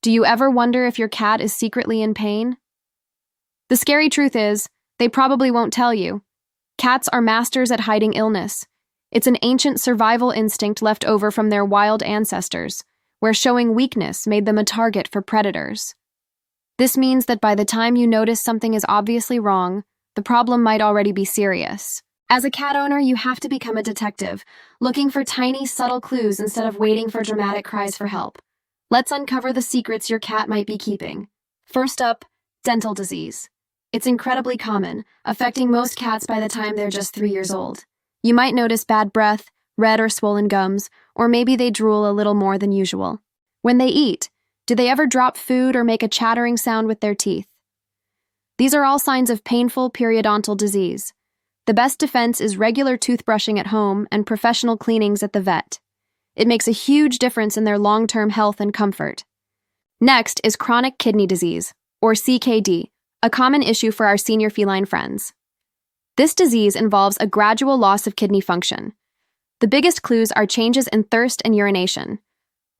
Do you ever wonder if your cat is secretly in pain? The scary truth is, they probably won't tell you. Cats are masters at hiding illness. It's an ancient survival instinct left over from their wild ancestors, where showing weakness made them a target for predators. This means that by the time you notice something is obviously wrong, the problem might already be serious. As a cat owner, you have to become a detective, looking for tiny, subtle clues instead of waiting for dramatic cries for help. Let's uncover the secrets your cat might be keeping. First up, dental disease. It's incredibly common, affecting most cats by the time they're just 3 years old. You might notice bad breath, red or swollen gums, or maybe they drool a little more than usual. When they eat, do they ever drop food or make a chattering sound with their teeth? These are all signs of painful periodontal disease. The best defense is regular toothbrushing at home and professional cleanings at the vet. It makes a huge difference in their long-term health and comfort. Next is chronic kidney disease, or CKD, a common issue for our senior feline friends. This disease involves a gradual loss of kidney function. The biggest clues are changes in thirst and urination.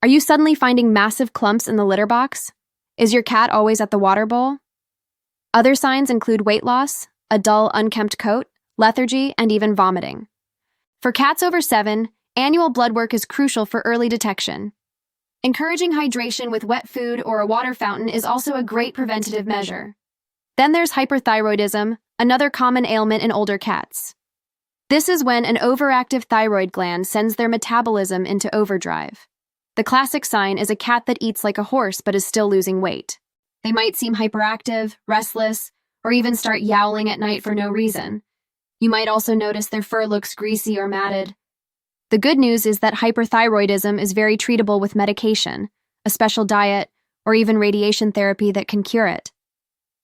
Are you suddenly finding massive clumps in the litter box? Is your cat always at the water bowl? Other signs include weight loss, a dull, unkempt coat, lethargy, and even vomiting. For cats over 7, annual blood work is crucial for early detection. Encouraging hydration with wet food or a water fountain is also a great preventative measure. Then there's hyperthyroidism, another common ailment in older cats. This is when an overactive thyroid gland sends their metabolism into overdrive. The classic sign is a cat that eats like a horse but is still losing weight. They might seem hyperactive, restless, or even start yowling at night for no reason. You might also notice their fur looks greasy or matted. The good news is that hyperthyroidism is very treatable with medication, a special diet, or even radiation therapy that can cure it.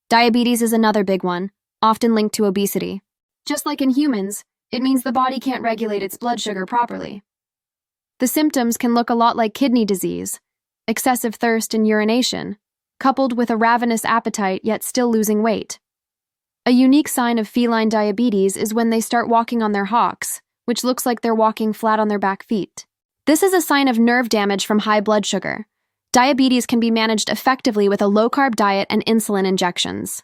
Diabetes is another big one, often linked to obesity. Just like in humans, it means the body can't regulate its blood sugar properly. The symptoms can look a lot like kidney disease, excessive thirst and urination, coupled with a ravenous appetite yet still losing weight. A unique sign of feline diabetes is when they start walking on their hocks, which looks like they're walking flat on their back feet. This is a sign of nerve damage from high blood sugar. Diabetes can be managed effectively with a low-carb diet and insulin injections.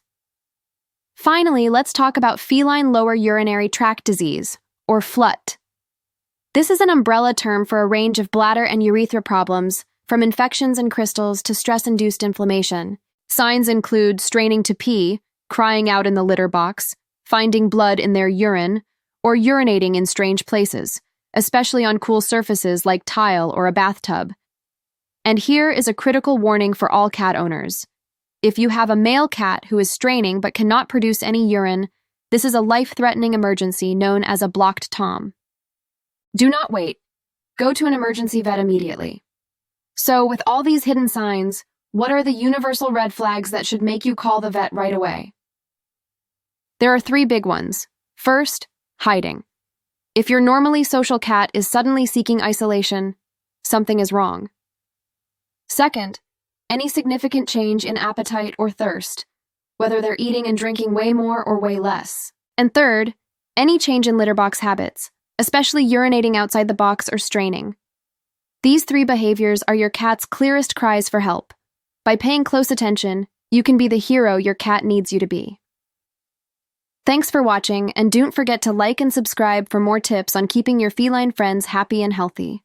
Finally, let's talk about feline lower urinary tract disease, or FLUT. This is an umbrella term for a range of bladder and urethra problems, from infections and crystals to stress-induced inflammation. Signs include straining to pee, crying out in the litter box, finding blood in their urine, or urinating in strange places, especially on cool surfaces like tile or a bathtub. And here is a critical warning for all cat owners. If you have a male cat who is straining but cannot produce any urine, this is a life-threatening emergency known as a blocked tom. Do not wait. Go to an emergency vet immediately. So, with all these hidden signs, what are the universal red flags that should make you call the vet right away? There are 3 big ones. First, hiding. If your normally social cat is suddenly seeking isolation, something is wrong. Second, any significant change in appetite or thirst, whether they're eating and drinking way more or way less. And third, any change in litter box habits, especially urinating outside the box or straining. These 3 behaviors are your cat's clearest cries for help. By paying close attention, you can be the hero your cat needs you to be. Thanks for watching, and don't forget to like and subscribe for more tips on keeping your feline friends happy and healthy.